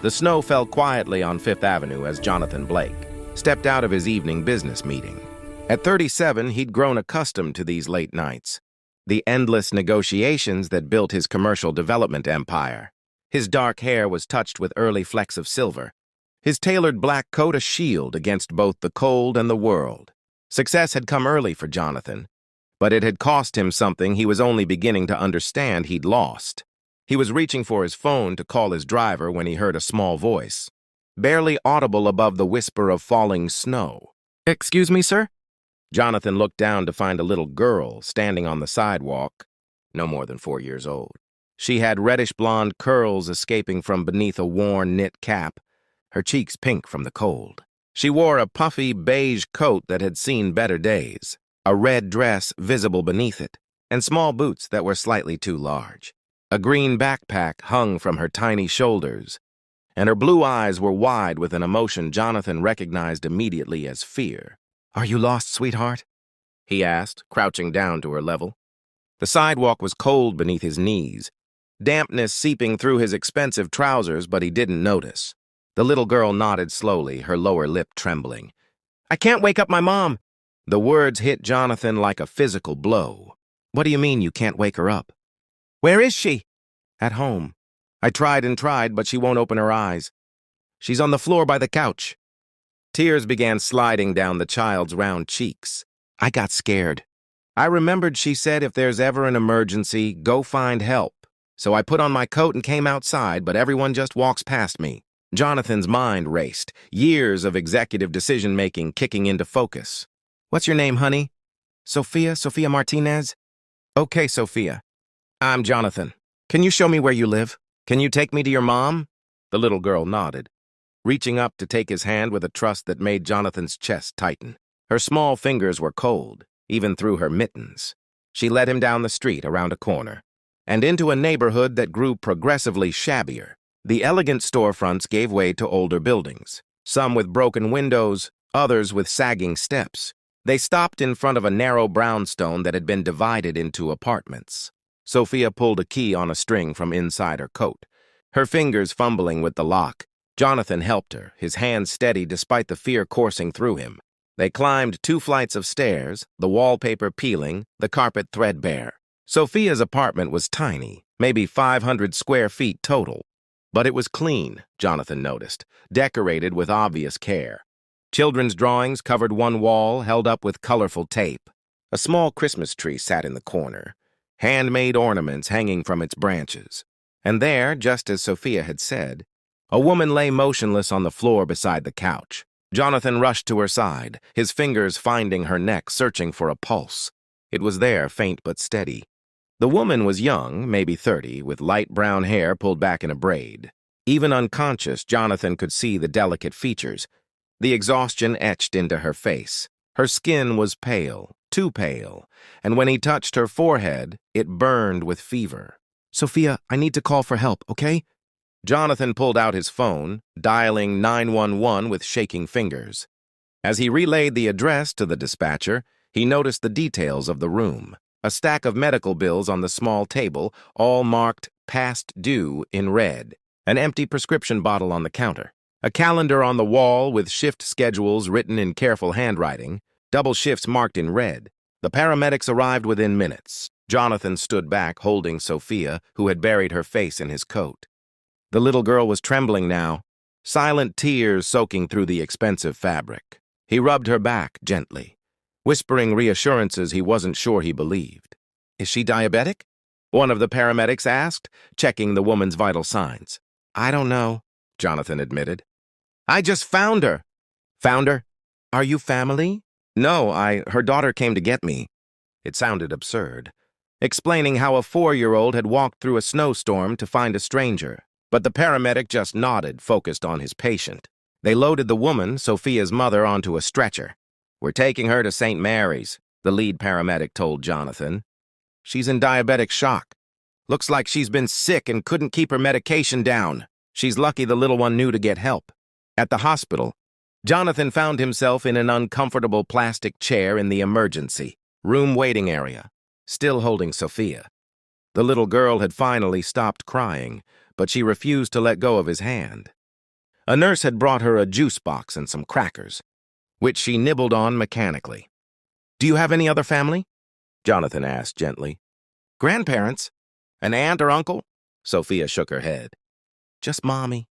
The snow fell quietly on Fifth Avenue as Jonathan Blake stepped out of his evening business meeting. At 37, he'd grown accustomed to these late nights, the endless negotiations that built his commercial development empire. His dark hair was touched with early flecks of silver, his tailored black coat a shield against both the cold and the world. Success had come early for Jonathan, but it had cost him something he was only beginning to understand he'd lost. He was reaching for his phone to call his driver when he heard a small voice, barely audible above the whisper of falling snow. "Excuse me, sir?" Jonathan looked down to find a little girl standing on the sidewalk, no more than 4 years old. She had reddish-blonde curls escaping from beneath a worn knit cap, her cheeks pink from the cold. She wore a puffy beige coat that had seen better days, a red dress visible beneath it, and small boots that were slightly too large. A green backpack hung from her tiny shoulders, and her blue eyes were wide with an emotion Jonathan recognized immediately as fear. "Are you lost, sweetheart?" he asked, crouching down to her level. The sidewalk was cold beneath his knees, dampness seeping through his expensive trousers, but he didn't notice. The little girl nodded slowly, her lower lip trembling. "I can't wake up my mom." The words hit Jonathan like a physical blow. "What do you mean you can't wake her up?" "Where is she?" "At home. I tried and tried, but she won't open her eyes. She's on the floor by the couch." Tears began sliding down the child's round cheeks. "I got scared. I remembered she said if there's ever an emergency, go find help. So I put on my coat and came outside, but everyone just walks past me." Jonathan's mind raced, years of executive decision-making kicking into focus. "What's your name, honey?" Sophia Martinez?" "Okay, Sophia. I'm Jonathan. Can you show me where you live? Can you take me to your mom?" The little girl nodded, reaching up to take his hand with a trust that made Jonathan's chest tighten. Her small fingers were cold, even through her mittens. She led him down the street around a corner, and into a neighborhood that grew progressively shabbier. The elegant storefronts gave way to older buildings, some with broken windows, others with sagging steps. They stopped in front of a narrow brownstone that had been divided into apartments. Sophia pulled a key on a string from inside her coat, her fingers fumbling with the lock. Jonathan helped her, his hands steady despite the fear coursing through him. They climbed 2 flights of stairs, the wallpaper peeling, the carpet threadbare. Sophia's apartment was tiny, maybe 500 square feet total. But it was clean, Jonathan noticed, decorated with obvious care. Children's drawings covered one wall, held up with colorful tape. A small Christmas tree sat in the corner, handmade ornaments hanging from its branches. And there, just as Sophia had said, a woman lay motionless on the floor beside the couch. Jonathan rushed to her side, his fingers finding her neck, searching for a pulse. It was there, faint but steady. The woman was young, maybe 30, with light brown hair pulled back in a braid. Even unconscious, Jonathan could see the delicate features, the exhaustion etched into her face. Her skin was pale, too pale, and when he touched her forehead, it burned with fever. "Sophia, I need to call for help, okay?" Jonathan pulled out his phone, dialing 911 with shaking fingers. As he relayed the address to the dispatcher, he noticed the details of the room. A stack of medical bills on the small table, all marked "past due" in red. An empty prescription bottle on the counter. A calendar on the wall with shift schedules written in careful handwriting, double shifts marked in red. The paramedics arrived within minutes. Jonathan stood back, holding Sophia, who had buried her face in his coat. The little girl was trembling now, silent tears soaking through the expensive fabric. He rubbed her back gently, whispering reassurances he wasn't sure he believed. "Is she diabetic?" one of the paramedics asked, checking the woman's vital signs. "I don't know," Jonathan admitted. "I just found her." "Found her? Are you family?" "No, her daughter came to get me." It sounded absurd, explaining how a 4-year-old had walked through a snowstorm to find a stranger. But the paramedic just nodded, focused on his patient. They loaded the woman, Sophia's mother, onto a stretcher. "We're taking her to St. Mary's," the lead paramedic told Jonathan. "She's in diabetic shock. Looks like she's been sick and couldn't keep her medication down. She's lucky the little one knew to get help." At the hospital, Jonathan found himself in an uncomfortable plastic chair in the emergency room waiting area, still holding Sophia. The little girl had finally stopped crying, but she refused to let go of his hand. A nurse had brought her a juice box and some crackers, which she nibbled on mechanically. "Do you have any other family?" Jonathan asked gently. "Grandparents? An aunt or uncle?" Sophia shook her head. "Just Mommy.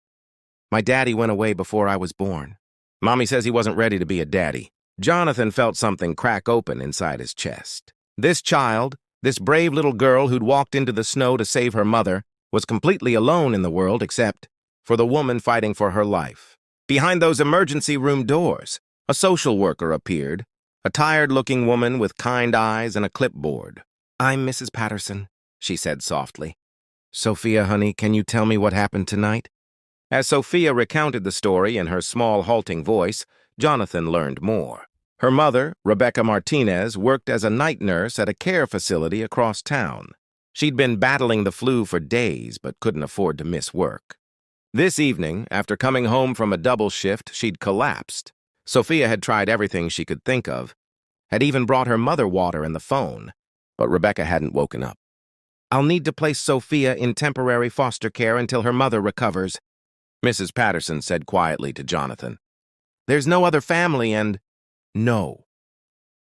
My daddy went away before I was born. Mommy says he wasn't ready to be a daddy." Jonathan felt something crack open inside his chest. This child, this brave little girl who'd walked into the snow to save her mother, was completely alone in the world except for the woman fighting for her life. Behind those emergency room doors, a social worker appeared, a tired-looking woman with kind eyes and a clipboard. "I'm Mrs. Patterson," she said softly. "Sophia, honey, can you tell me what happened tonight?" As Sophia recounted the story in her small, halting voice, Jonathan learned more. Her mother, Rebecca Martinez, worked as a night nurse at a care facility across town. She'd been battling the flu for days but couldn't afford to miss work. This evening, after coming home from a double shift, she'd collapsed. Sophia had tried everything she could think of, had even brought her mother water and the phone, but Rebecca hadn't woken up. "I'll need to place Sophia in temporary foster care until her mother recovers," Mrs. Patterson said quietly to Jonathan. "There's no other family and—" "No."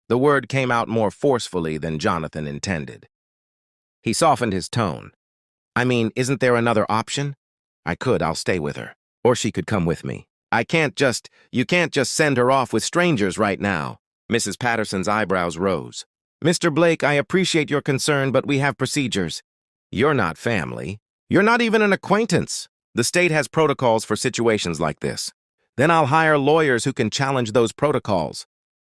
The word came out more forcefully than Jonathan intended. He softened his tone. "I mean, isn't there another option? I'll stay with her. Or she could come with me. You can't just send her off with strangers right now." Mrs. Patterson's eyebrows rose. "Mr. Blake, I appreciate your concern, but we have procedures." "You're not family. You're not even an acquaintance. The state has protocols for situations like this. Then I'll hire lawyers who can challenge those protocols."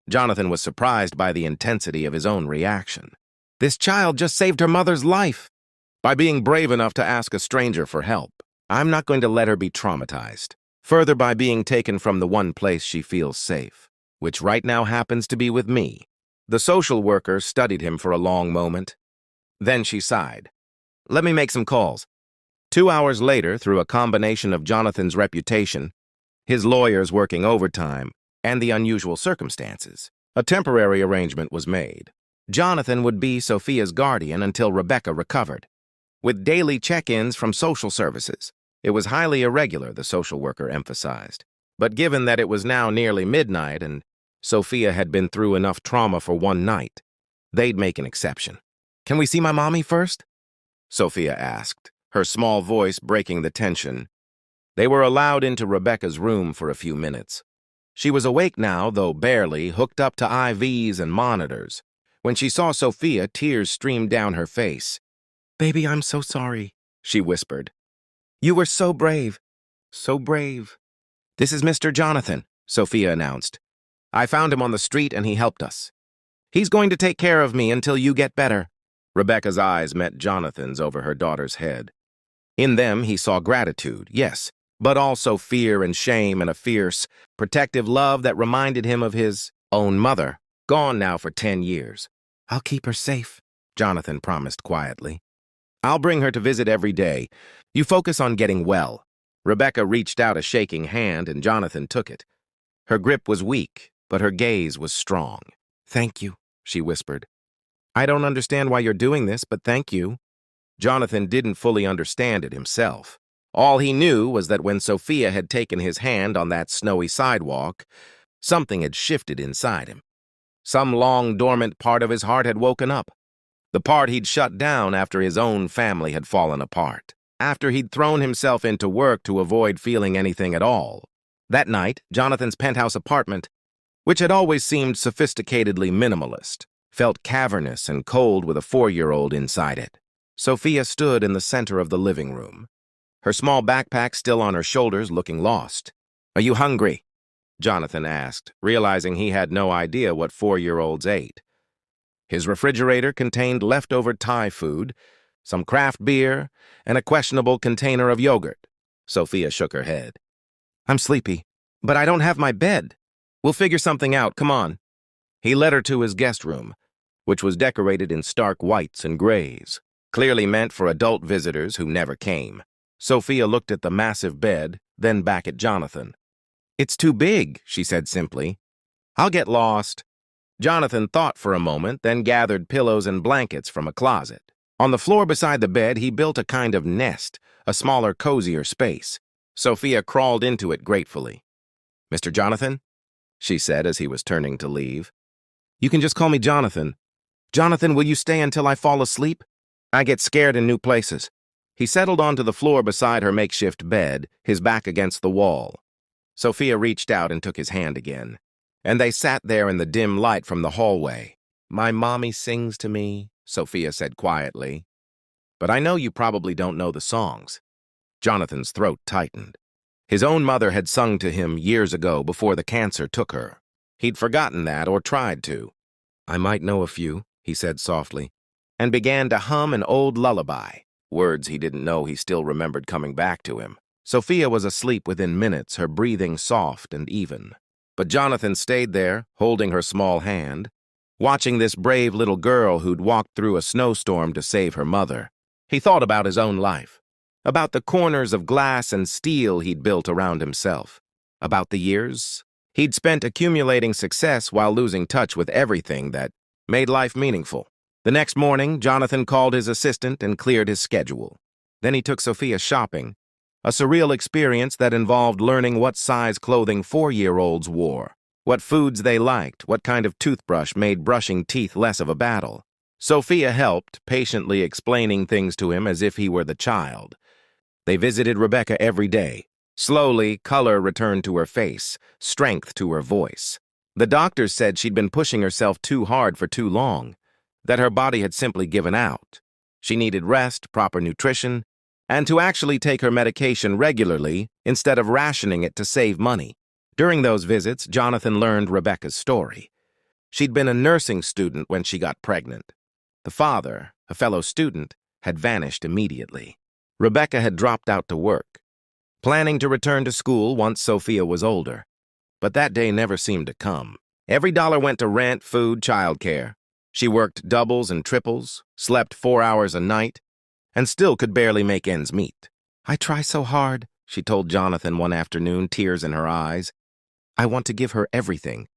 Jonathan was surprised by the intensity of his own reaction. This child just saved her mother's life by being brave enough to ask a stranger for help. I'm not going to let her be traumatized. Further, by being taken from the one place she feels safe, which right now happens to be with me. The social worker studied him for a long moment. Then she sighed. "Let me make some calls." 2 hours later, through a combination of Jonathan's reputation, his lawyers working overtime, and the unusual circumstances, a temporary arrangement was made. Jonathan would be Sophia's guardian until Rebecca recovered, with daily check-ins from social services. It was highly irregular, the social worker emphasized. But given that it was now nearly midnight and Sophia had been through enough trauma for one night, they'd make an exception. "Can we see my mommy first?" Sophia asked, her small voice breaking the tension. They were allowed into Rebecca's room for a few minutes. She was awake now, though barely, hooked up to IVs and monitors. When she saw Sophia, tears streamed down her face. "Baby, I'm so sorry," she whispered. "You were so brave. So brave." "This is Mr. Jonathan," Sophia announced. "I found him on the street and he helped us. He's going to take care of me until you get better." Rebecca's eyes met Jonathan's over her daughter's head. In them, he saw gratitude, yes, but also fear and shame and a fierce, protective love that reminded him of his own mother, gone now for 10 years. "I'll keep her safe," Jonathan promised quietly. "I'll bring her to visit every day. You focus on getting well." Rebecca reached out a shaking hand and Jonathan took it. Her grip was weak, but her gaze was strong. "Thank you," she whispered. "I don't understand why you're doing this, but thank you." Jonathan didn't fully understand it himself. All he knew was that when Sophia had taken his hand on that snowy sidewalk, something had shifted inside him. Some long dormant part of his heart had woken up. The part he'd shut down after his own family had fallen apart, after he'd thrown himself into work to avoid feeling anything at all. That night, Jonathan's penthouse apartment, which had always seemed sophisticatedly minimalist, felt cavernous and cold with a 4-year-old inside it. Sophia stood in the center of the living room, her small backpack still on her shoulders, looking lost. "Are you hungry?" Jonathan asked, realizing he had no idea what 4-year-olds ate. His refrigerator contained leftover Thai food, some craft beer, and a questionable container of yogurt. Sophia shook her head. "I'm sleepy, but I don't have my bed. We'll figure something out, come on." He led her to his guest room, which was decorated in stark whites and grays, clearly meant for adult visitors who never came. Sophia looked at the massive bed, then back at Jonathan. "It's too big," she said simply. "I'll get lost." Jonathan thought for a moment, then gathered pillows and blankets from a closet. On the floor beside the bed, he built a kind of nest, a smaller, cozier space. Sophia crawled into it gratefully. "Mr. Jonathan?" she said as he was turning to leave. "You can just call me Jonathan. Jonathan, will you stay until I fall asleep? I get scared in new places." He settled onto the floor beside her makeshift bed, his back against the wall. Sophia reached out and took his hand again, and they sat there in the dim light from the hallway. "My mommy sings to me," Sophia said quietly. "But I know you probably don't know the songs." Jonathan's throat tightened. His own mother had sung to him years ago before the cancer took her. He'd forgotten that, or tried to. "I might know a few," he said softly, and began to hum an old lullaby, words he didn't know he still remembered coming back to him. Sophia was asleep within minutes, her breathing soft and even. But Jonathan stayed there, holding her small hand, watching this brave little girl who'd walked through a snowstorm to save her mother. He thought about his own life, about the corners of glass and steel he'd built around himself, about the years he'd spent accumulating success while losing touch with everything that made life meaningful. The next morning, Jonathan called his assistant and cleared his schedule. Then he took Sophia shopping, a surreal experience that involved learning what size clothing 4-year-olds wore, what foods they liked, what kind of toothbrush made brushing teeth less of a battle. Sophia helped, patiently explaining things to him as if he were the child. They visited Rebecca every day. Slowly, color returned to her face, strength to her voice. The doctors said she'd been pushing herself too hard for too long, that her body had simply given out. She needed rest, proper nutrition, and to actually take her medication regularly instead of rationing it to save money. During those visits, Jonathan learned Rebecca's story. She'd been a nursing student when she got pregnant. The father, a fellow student, had vanished immediately. Rebecca had dropped out to work, planning to return to school once Sophia was older. But that day never seemed to come. Every dollar went to rent, food, childcare. She worked doubles and triples, slept 4 hours a night, and still could barely make ends meet. "I try so hard," she told Jonathan one afternoon, tears in her eyes. "I want to give her everything.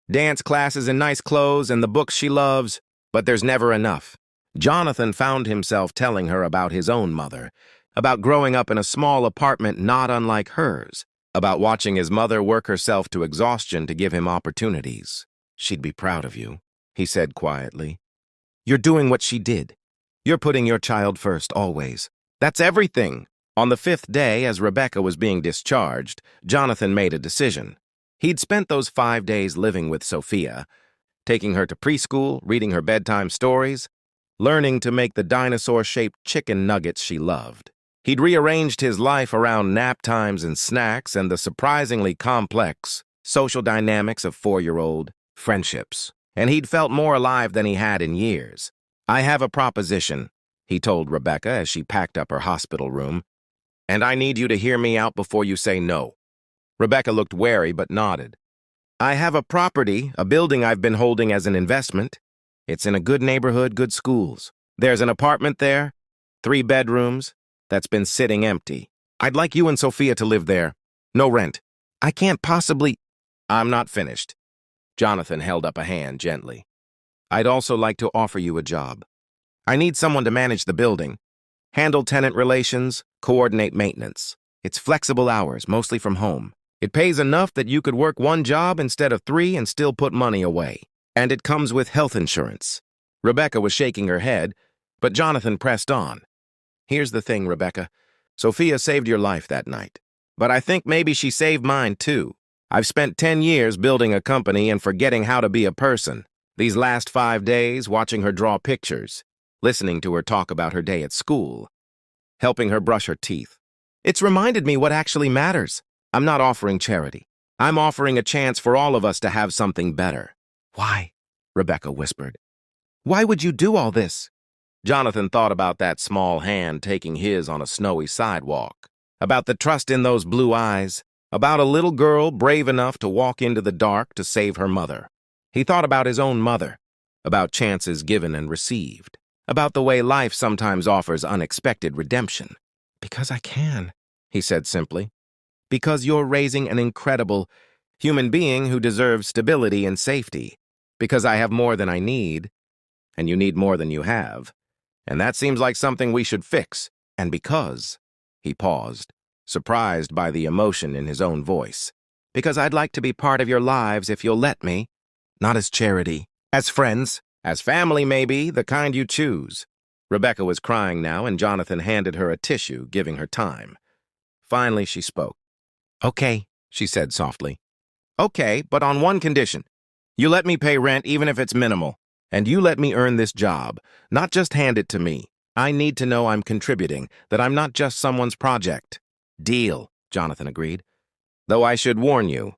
Dance classes and nice clothes and the books she loves, but there's never enough." Jonathan found himself telling her about his own mother, about growing up in a small apartment not unlike hers, about watching his mother work herself to exhaustion to give him opportunities. "She'd be proud of you," he said quietly. "You're doing what she did. You're putting your child first, always. That's everything." On the 5th day, as Rebecca was being discharged, Jonathan made a decision. He'd spent those 5 days living with Sophia, taking her to preschool, reading her bedtime stories, learning to make the dinosaur-shaped chicken nuggets she loved. He'd rearranged his life around nap times and snacks and the surprisingly complex social dynamics of 4-year-old friendships. And he'd felt more alive than he had in years. "I have a proposition," he told Rebecca as she packed up her hospital room, "and I need you to hear me out before you say no." Rebecca looked wary but nodded. "I have a property, a building I've been holding as an investment. It's in a good neighborhood, good schools. There's an apartment there, 3 bedrooms, that's been sitting empty. I'd like you and Sophia to live there. No rent. I can't possibly—" "I'm not finished." Jonathan held up a hand gently. "I'd also like to offer you a job. I need someone to manage the building, handle tenant relations, coordinate maintenance. It's flexible hours, mostly from home. It pays enough that you could work 1 job instead of 3 and still put money away. And it comes with health insurance." Rebecca was shaking her head, but Jonathan pressed on. "Here's the thing, Rebecca. Sophia saved your life that night. But I think maybe she saved mine, too. I've spent 10 years building a company and forgetting how to be a person. These last 5 days, watching her draw pictures, listening to her talk about her day at school, helping her brush her teeth. It's reminded me what actually matters. I'm not offering charity. I'm offering a chance for all of us to have something better." "Why?" Rebecca whispered. "Why would you do all this?" Jonathan thought about that small hand taking his on a snowy sidewalk, about the trust in those blue eyes, about a little girl brave enough to walk into the dark to save her mother. He thought about his own mother, about chances given and received, about the way life sometimes offers unexpected redemption. "Because I can," he said simply. "Because you're raising an incredible human being who deserves stability and safety. Because I have more than I need, and you need more than you have. And that seems like something we should fix. And because—" he paused. surprised by the emotion in his own voice. "Because I'd like to be part of your lives if you'll let me. Not as charity. As friends. As family, maybe, the kind you choose." Rebecca was crying now, and Jonathan handed her a tissue, giving her time. Finally, she spoke. "Okay," she said softly. "Okay, but on one condition. You let me pay rent even if it's minimal. And you let me earn this job, not just hand it to me. I need to know I'm contributing, that I'm not just someone's project." "Deal," Jonathan agreed. "Though I should warn you,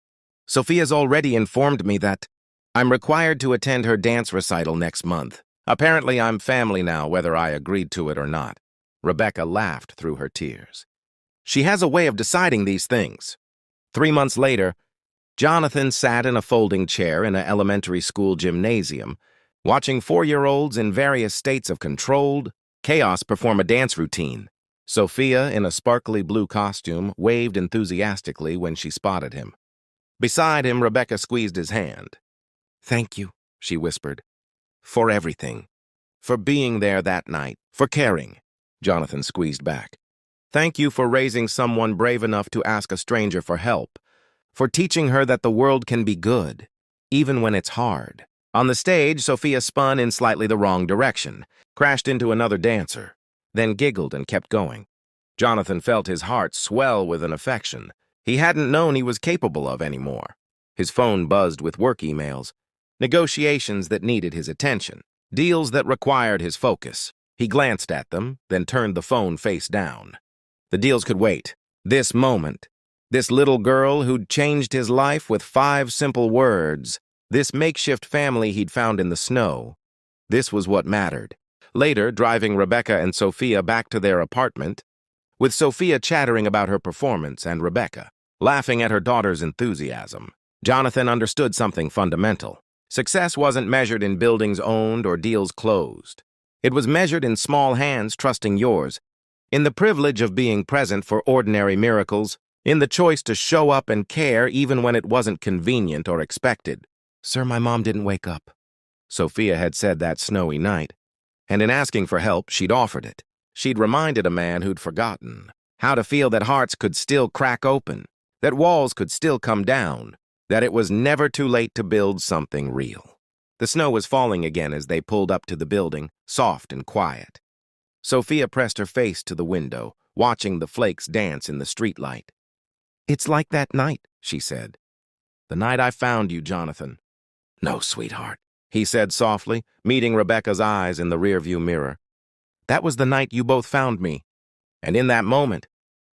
Sophia's already informed me that I'm required to attend her dance recital next month. Apparently I'm family now, whether I agreed to it or not." Rebecca laughed through her tears. "She has a way of deciding these things." 3 months later, Jonathan sat in a folding chair in an elementary school gymnasium, watching 4-year-olds in various states of controlled chaos perform a dance routine. Sophia, in a sparkly blue costume, waved enthusiastically when she spotted him. Beside him, Rebecca squeezed his hand. "Thank you," she whispered. "For everything. For being there that night. For caring." Jonathan squeezed back. "Thank you for raising someone brave enough to ask a stranger for help. For teaching her that the world can be good, even when it's hard." On the stage, Sophia spun in slightly the wrong direction, crashed into another dancer, then giggled and kept going. Jonathan felt his heart swell with an affection he hadn't known he was capable of anymore. His phone buzzed with work emails, negotiations that needed his attention, deals that required his focus. He glanced at them, then turned the phone face down. The deals could wait. This moment, this little girl who'd changed his life with 5 simple words, this makeshift family he'd found in the snow, this was what mattered. Later, driving Rebecca and Sophia back to their apartment, with Sophia chattering about her performance and Rebecca laughing at her daughter's enthusiasm, Jonathan understood something fundamental. Success wasn't measured in buildings owned or deals closed. It was measured in small hands trusting yours, in the privilege of being present for ordinary miracles, in the choice to show up and care even when it wasn't convenient or expected. "Sir, my mom didn't wake up," Sophia had said that snowy night, and in asking for help, she'd offered it. She'd reminded a man who'd forgotten how to feel that hearts could still crack open, that walls could still come down, that it was never too late to build something real. The snow was falling again as they pulled up to the building, soft and quiet. Sophia pressed her face to the window, watching the flakes dance in the streetlight. "It's like that night," she said. "The night I found you, Jonathan." "No, sweetheart," he said softly, meeting Rebecca's eyes in the rearview mirror. "That was the night you both found me." And in that moment,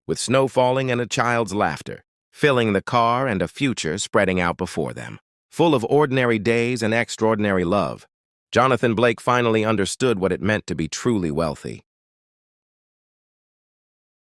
with snow falling and a child's laughter, filling the car and a future spreading out before them, full of ordinary days and extraordinary love, Jonathan Blake finally understood what it meant to be truly wealthy.